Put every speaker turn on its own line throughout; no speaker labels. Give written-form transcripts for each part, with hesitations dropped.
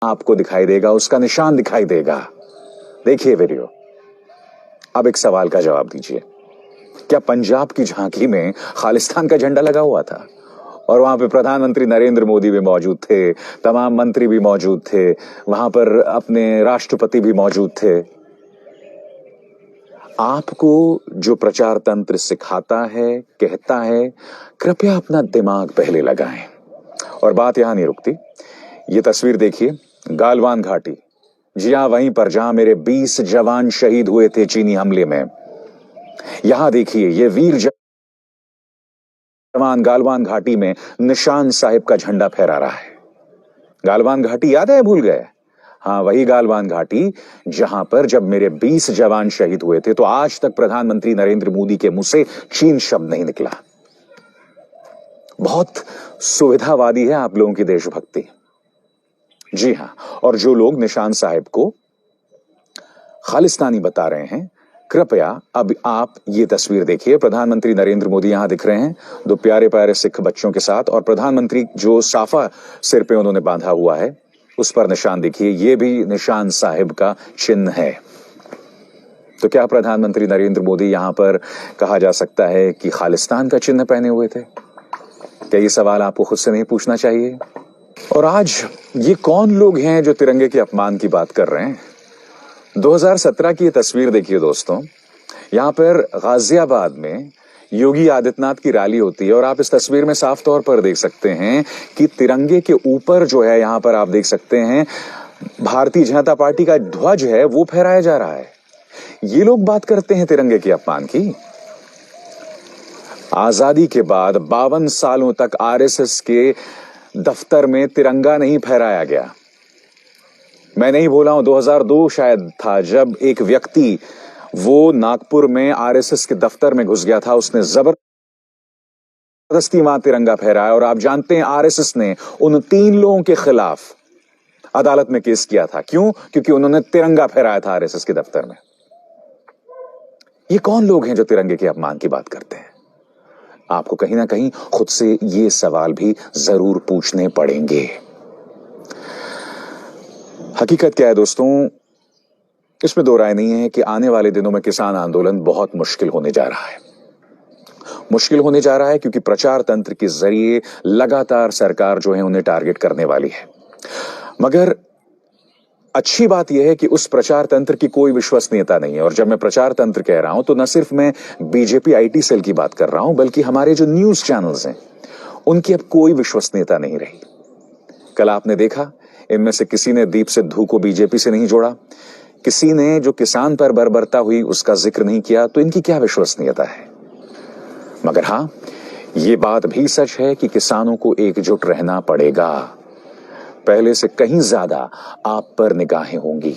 आपको दिखाई देगा, उसका निशान दिखाई देगा। देखिए वीडियो, अब एक सवाल का जवाब दीजिए। क्या पंजाब की झांकी में खालिस्तान का झंडा लगा हुआ था और वहां पे प्रधानमंत्री नरेंद्र मोदी भी मौजूद थे, तमाम मंत्री भी मौजूद थे, वहां पर अपने राष्ट्रपति भी मौजूद थे? आपको जो प्रचार तंत्र सिखाता है, कहता है, कृपया अपना दिमाग पहले लगाएं। और बात यहां नहीं रुकती। ये तस्वीर देखिए, गालवान घाटी। जी हां, वहीं पर जहां मेरे 20 जवान शहीद हुए थे चीनी हमले में। यहां देखिए, ये वीर जवान गालवान घाटी में निशान साहिब का झंडा फहरा रहा है। गालवान घाटी याद है, भूल गए? हाँ, वही गालवान घाटी जहां पर जब मेरे 20 जवान शहीद हुए थे तो आज तक प्रधानमंत्री नरेंद्र मोदी के मुंह से चीन शब्द नहीं निकला। बहुत सुविधावादी है आप लोगों की देशभक्ति। जी हां, और जो लोग निशान साहिब को खालिस्तानी बता रहे हैं, कृपया अब आप ये तस्वीर देखिए। प्रधानमंत्री नरेंद्र मोदी यहां दिख रहे हैं, दो प्यारे प्यारे सिख बच्चों के साथ, और प्रधानमंत्री जो साफा सिर पे उन्होंने बांधा हुआ है उस पर निशान देखिए, ये भी निशान साहिब का चिन्ह है। तो क्या प्रधानमंत्री नरेंद्र मोदी यहां पर कहा जा सकता है कि खालिस्तान का चिन्ह पहने हुए थे? क्या ये सवाल आपको खुद से नहीं पूछना चाहिए? और आज ये कौन लोग हैं जो तिरंगे के अपमान की बात कर रहे हैं? 2017 की ये तस्वीर देखिए दोस्तों। यहां पर गाजियाबाद में योगी आदित्यनाथ की रैली होती है और आप इस तस्वीर में साफ तौर पर देख सकते हैं कि तिरंगे के ऊपर जो है, यहां पर आप देख सकते हैं, भारतीय जनता पार्टी का ध्वज है वो फहराया जा रहा है। ये लोग बात करते हैं तिरंगे के अपमान की। आजादी के बाद 52 सालों तक आरएसएस के दफ्तर में तिरंगा नहीं फहराया गया। मैं नहीं बोला हूं, 2002 शायद था जब एक व्यक्ति वो नागपुर में आरएसएस के दफ्तर में घुस गया था, उसने जबरदस्ती वहां तिरंगा फहराया। और आप जानते हैं आरएसएस ने उन 3 लोगों के खिलाफ अदालत में केस किया था। क्यों? क्योंकि उन्होंने तिरंगा फहराया था आरएसएस के दफ्तर में। ये कौन लोग हैं जो तिरंगे के अपमान की बात करते हैं? आपको कहीं ना कहीं खुद से ये सवाल भी जरूर पूछने पड़ेंगे। हकीकत क्या है दोस्तों, इसमें दो राय नहीं है कि आने वाले दिनों में किसान आंदोलन बहुत मुश्किल होने जा रहा है। मुश्किल होने जा रहा है क्योंकि प्रचार तंत्र के जरिए लगातार सरकार जो है उन्हें टारगेट करने वाली है। मगर अच्छी बात यह है कि उस प्रचार तंत्र की कोई विश्वसनीयता नहीं है। और जब मैं प्रचार तंत्र कह रहा हूं तो न सिर्फ मैं बीजेपी आईटी सेल की बात कर रहा हूं, बल्कि हमारे जो न्यूज चैनल्स हैं उनकी अब कोई विश्वसनीयता नहीं रही। कल आपने देखा, इनमें से किसी ने दीप सिद्धू को बीजेपी से नहीं जोड़ा, किसी ने जो किसान पर बर्बरता हुई उसका जिक्र नहीं किया, तो इनकी क्या विश्वसनीयता है? मगर हां, यह बात भी सच है कि किसानों को एकजुट रहना पड़ेगा। पहले से कहीं ज्यादा आप पर निगाहें होंगी।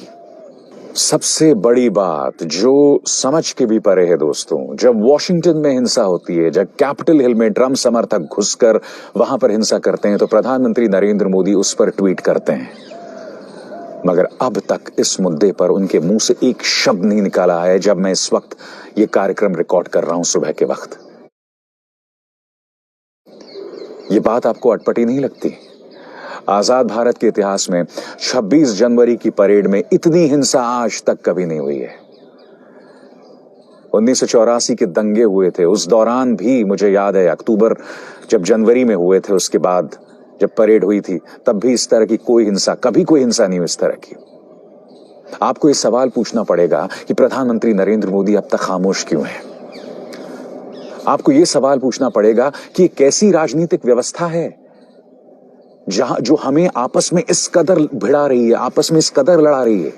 सबसे बड़ी बात जो समझ के भी परे है दोस्तों, जब वॉशिंगटन में हिंसा होती है, जब कैपिटल हिल में ट्रंप समर्थक घुसकर वहां पर हिंसा करते हैं, तो प्रधानमंत्री नरेंद्र मोदी उस पर ट्वीट करते हैं। मगर अब तक इस मुद्दे पर उनके मुंह से एक शब्द नहीं निकाला है जब मैं इस वक्त ये कार्यक्रम रिकॉर्ड कर रहा हूं सुबह के वक्त। ये बात आपको अटपटी नहीं लगती? आजाद भारत के इतिहास में 26 जनवरी की परेड में इतनी हिंसा आज तक कभी नहीं हुई है। 1984 के दंगे हुए थे, उस दौरान भी मुझे याद है, अक्टूबर जब जनवरी में हुए थे, उसके बाद जब परेड हुई थी तब भी इस तरह की कोई हिंसा, कभी कोई हिंसा नहीं हुई इस तरह की। आपको यह सवाल पूछना पड़ेगा कि प्रधानमंत्री नरेंद्र मोदी अब तक खामोश क्यों है? आपको यह सवाल पूछना पड़ेगा कि ये कैसी राजनीतिक व्यवस्था है जहां जो हमें आपस में इस कदर भिड़ा रही है, आपस में इस कदर लड़ा रही है।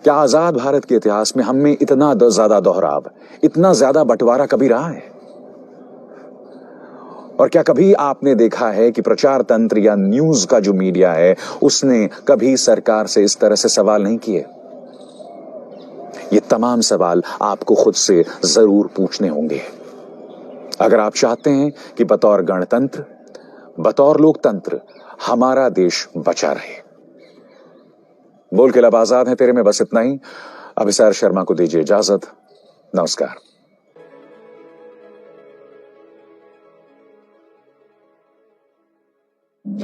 क्या आजाद भारत के इतिहास में हमें इतना ज्यादा दोहराव, इतना ज्यादा बंटवारा कभी रहा है? और क्या कभी आपने देखा है कि प्रचार तंत्र या न्यूज का जो मीडिया है उसने कभी सरकार से इस तरह से सवाल नहीं किए? ये तमाम सवाल आपको खुद से जरूर पूछने होंगे अगर आप चाहते हैं कि बतौर गणतंत्र, बतौर लोकतंत्र हमारा देश बचा रहे। बोल के लब आजाद है तेरे में बस इतना ही। अभिसार शर्मा को दीजिए इजाजत। नमस्कार।